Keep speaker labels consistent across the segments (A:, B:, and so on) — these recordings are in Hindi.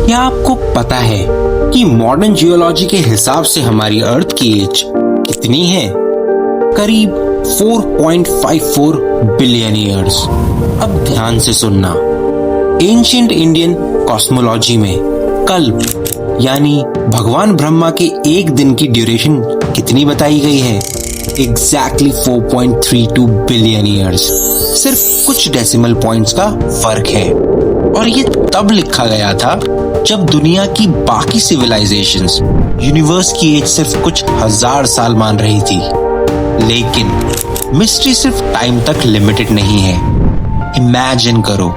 A: क्या आपको पता है कि मॉडर्न जियोलॉजी के हिसाब से हमारी अर्थ की एज कितनी है? करीब 4.54 बिलियन ईयर्स। अब ध्यान से सुनना। एंशिएंट इंडियन कॉस्मोलॉजी में कल्प यानी भगवान ब्रह्मा के एक दिन की ड्यूरेशन कितनी बताई गई है? Exactly 4.32 billion years. सिर्फ कुछ डेसिमल पॉइंट्स का फर्क है। और ये तब लिखा गया था जब दुनिया की बाकी सिविलाइजेशंस यूनिवर्स की एज सिर्फ कुछ हजार साल मान रही थी। लेकिन मिस्ट्री सिर्फ टाइम तक लिमिटेड नहीं है। इमेजिन करो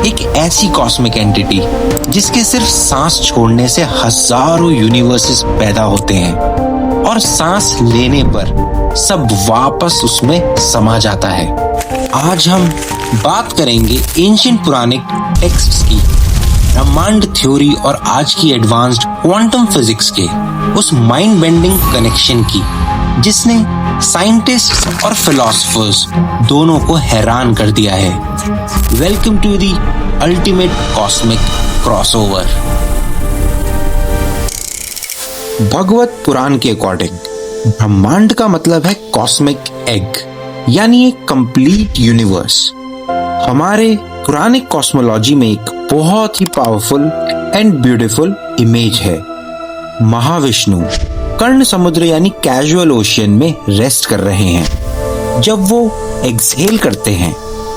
A: एक ऐसी कॉस्मिक एंटिटी जिसके सिर्फ सांस छोड़ने से हजारों यूनिवर्सेस पैदा होते हैं और सांस लेने पर सब वापस उसमें समा जाता है। आज हम बात करेंगे एंशिएंट पुरानिक टेक्स्ट्स की, ब्रह्मांड थ्योरी और आज की एडवांस्ड क्वांटम फिजिक्स के उस माइंड बेंडिंग कनेक्शन की जिसने साइंटिस्ट्स और फिलोसफर्स दोनों को हैरान कर दिया है। Welcome to the ultimate cosmic crossover. Bhagavat Puran के अकॉर्डिंग ब्रह्मांड का मतलब है कॉस्मिक एग, यानी एक कंप्लीट यूनिवर्स। हमारे पुरानिक कॉस्मोलॉजी में एक बहुत ही पावरफुल एंड ब्यूटीफुल इमेज है। महाविष्णु कर्ण समुद्र यानी कैजुअल ओशियन में रेस्ट कर रहे हैं। जब वो एक्सहेल करते हैं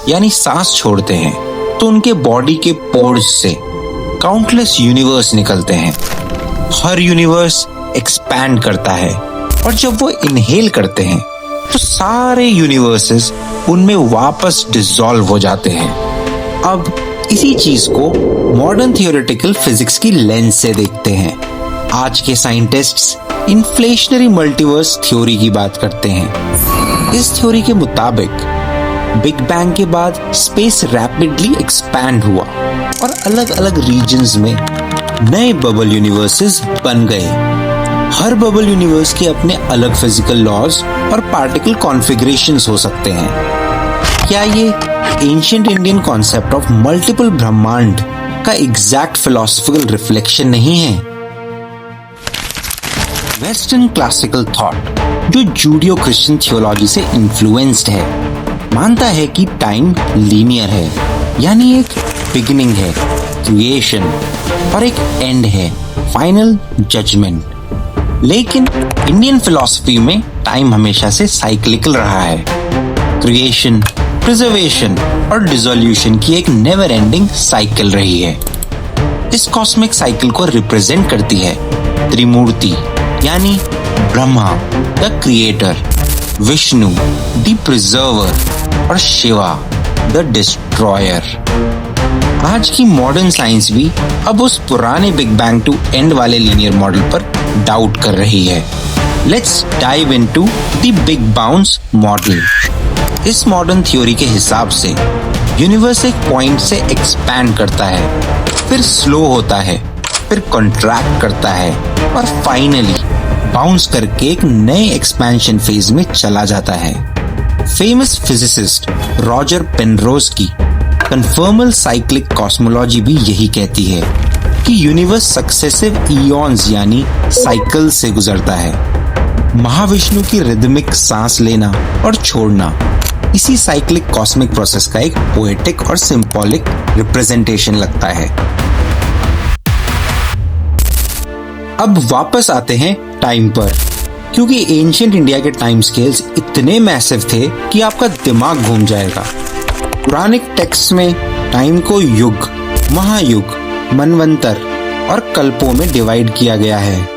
A: यानी सांस छोड़ते हैं तो उनके बॉडी के पोर्स से काउंटलेस यूनिवर्स निकलते हैं। हर यूनिवर्स एक्सपैंड करता है और जब वो इनहेल करते हैं तो सारे यूनिवर्सेस उनमें वापस डिसॉल्व हो जाते हैं। अब इसी चीज को मॉडर्न थियोरेटिकल फिजिक्स की लेंस से देखते हैं। आज के साइंटिस्ट्स इन्फ्लेशनरी मल्टीवर्स थ्योरी की बात करते हैं। इस थ्योरी के मुताबिक बिग बैंग के बाद स्पेस रैपिडली एक्सपैंड हुआ और अलग अलग रीजन्स में नए बबल यूनिवर्सेस बन गए। हर बबल यूनिवर्स के अपने अलग फिजिकल लॉज और पार्टिकल कॉन्फ़िगरेशंस हो सकते हैं। क्या ये ancient Indian concept of multiple ब्रह्मांड का एग्जैक्ट फिलोसॉफिकल रिफ्लेक्शन नहीं है? वेस्टर्न क्लासिकल थॉट, जो जूडियो क्रिश्चियन थियोलॉजी से इन्फ्लुएंस्ड है, मानता है कि टाइम लीनियर है, यानी एक बिगिनिंग है, क्रिएशन, और एक एंड है, फाइनल जजमेंट। लेकिन इंडियन फिलॉसफी में टाइम हमेशा से साइक्लिकल रहा है। क्रिएशन, प्रिजर्वेशन और डिसोल्यूशन की एक नेवर एंडिंग साइकिल रही है। इस कॉस्मिक साइकिल को रिप्रेजेंट करती है त्रिमूर्ति, यानी Brahma the creator, Vishnu the preserver और शिवा द डिस्ट्रॉयर। आज की मॉडर्न साइंस भी अब उस पुराने बिग बैंग टू एंड वाले लीनियर मॉडल पर डाउट कर रही है। Let's dive into the big bounce model. इस मॉडर्न थ्योरी के हिसाब से यूनिवर्स एक पॉइंट से एक्सपैंड करता है, फिर स्लो होता है, फिर कॉन्ट्रैक्ट करता है और फाइनली बाउंस करके एक नए एक्सपेंशन फेज में चला जाता है। फेमस फिजिसिस्ट रॉजर पेनरोज की कन्फर्मल साइक्लिक कॉस्मोलॉजी भी यही कहती है कि यूनिवर्स सक्सेसिव इयॉन्स यानी साइकिल से गुजरता है। महाविष्णु की रिदमिक सांस लेना और छोड़ना इसी साइक्लिक कॉस्मिक प्रोसेस का एक पोएटिक और सिंबॉलिक रिप्रेजेंटेशन लगता है। अब वापस आते हैं टाइम पर, क्योंकि एंशिएंट इंडिया के टाइम स्केल्स इतने मैसिव थे कि आपका दिमाग घूम जाएगा। पुरानिक टेक्स्ट में टाइम को युग, महायुग, मनवंतर और कल्पों में डिवाइड किया गया है।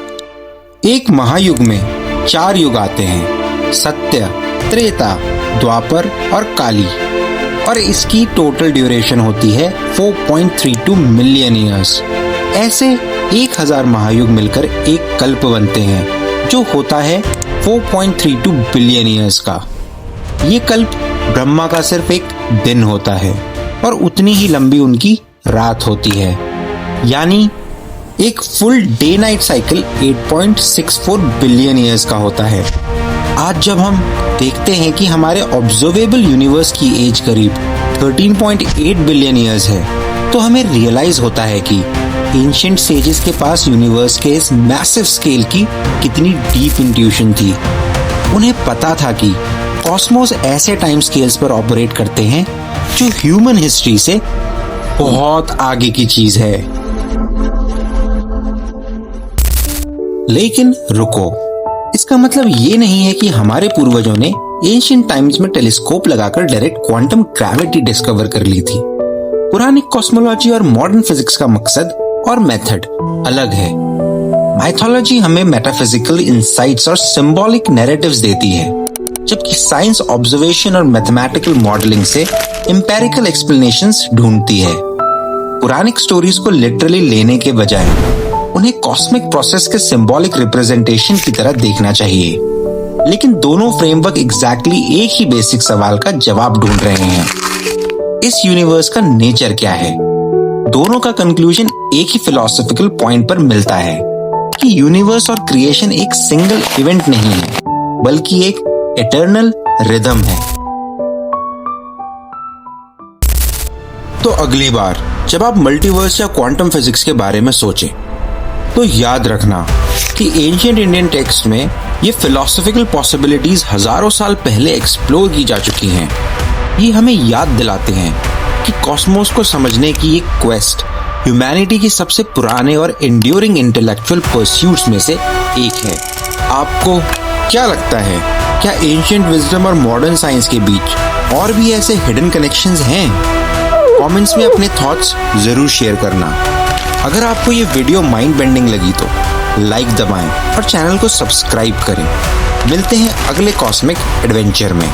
A: एक महायुग में 4 युग आते हैं, सत्य, त्रेता, द्वापर और काली, और इसकी टोटल ड्यूरेशन होती है 4.32 मिलियन ईयर्स। ऐसे 1000 महायुग मिलकर एक कल्प बनते हैं, जो होता है 4.32 बिलियन ईयर्स का। ये कल्प ब्रह्मा का सिर्फ एक दिन होता है और उतनी ही लंबी उनकी रात होती है, यानी एक full day night cycle 8.64 billion years का होता है। आज जब हम देखते हैं कि हमारे ऑब्जर्वेबल यूनिवर्स की एज करीब 13.8 बिलियन ईयर्स है, तो हमें रियलाइज होता है कि एंशिएंट सेजेस के पास यूनिवर्स के इस मैसिव स्केल की कितनी डीप इंट्यूशन थी। उन्हें पता था कि कॉस्मोस ऐसे टाइम स्केल्स पर ऑपरेट करते हैं जो ह्यूमन हिस्ट्री से बहुत आगे की चीज है। लेकिन रुको, इसका मतलब ये नहीं है कि हमारे पूर्वजों ने एंशिएंट टाइम्स में टेलीस्कोप लगाकर डायरेक्ट क्वांटम ग्रेविटी डिस्कवर कर ली थी। पुरानी कॉस्मोलॉजी और मॉडर्न फिजिक्स का मकसद और मेथड अलग है। माइथोलॉजी हमें मेटाफिजिकल इंसाइट्स और सिंबॉलिक नैरेटिव्स देती है, जबकि साइंस ऑब्जर्वेशन और मैथमेटिकल मॉडलिंग से एम्पिरिकल एक्सप्लेनेशंस ढूंढती है। पुरानिक स्टोरीज को लिटरली लेने के बजाय उन्हें कॉस्मिक प्रोसेस के सिंबॉलिक रिप्रेजेंटेशन की तरह देखना चाहिए। लेकिन दोनों फ्रेमवर्क एग्जैक्टली एक ही बेसिक सवाल का जवाब ढूंढ रहे हैं, इस यूनिवर्स का नेचर क्या है। दोनों का कंक्लूजन एक ही फिलोसॉफिकल पॉइंट पर मिलता है कि यूनिवर्स और क्रिएशन एक सिंगल इवेंट नहीं है, बल्कि एक इटर्नल रिदम है। तो अगली बार जब आप मल्टीवर्स या क्वांटम फिजिक्स के बारे में सोचें, तो याद रखना कि एंशिएंट इंडियन टेक्स्ट में ये फिलोसॉफिकल पॉसिबिलिटीज हजारों साल पहले एक्सप्लोर की जा चुकी हैं। ये हमें याद दिलाते हैं कि कॉस्मोस को समझने की ये क्वेस्ट ह्यूमैनिटी की सबसे पुराने और एंड्यूरिंग इंटेलेक्चुअल परस्यूट्स में से एक है। आपको क्या लगता है, क्या एंशिएंट विजडम और मॉडर्न साइंस के बीच और भी ऐसे हिडन कनेक्शंस हैं? कमेंट्स में अपने थॉट्स जरूर शेयर करना। अगर आपको ये वीडियो माइंड बेंडिंग लगी तो लाइक दबाएं और चैनल को सब्सक्राइब करें। मिलते हैं अगले कॉस्मिक एडवेंचर में।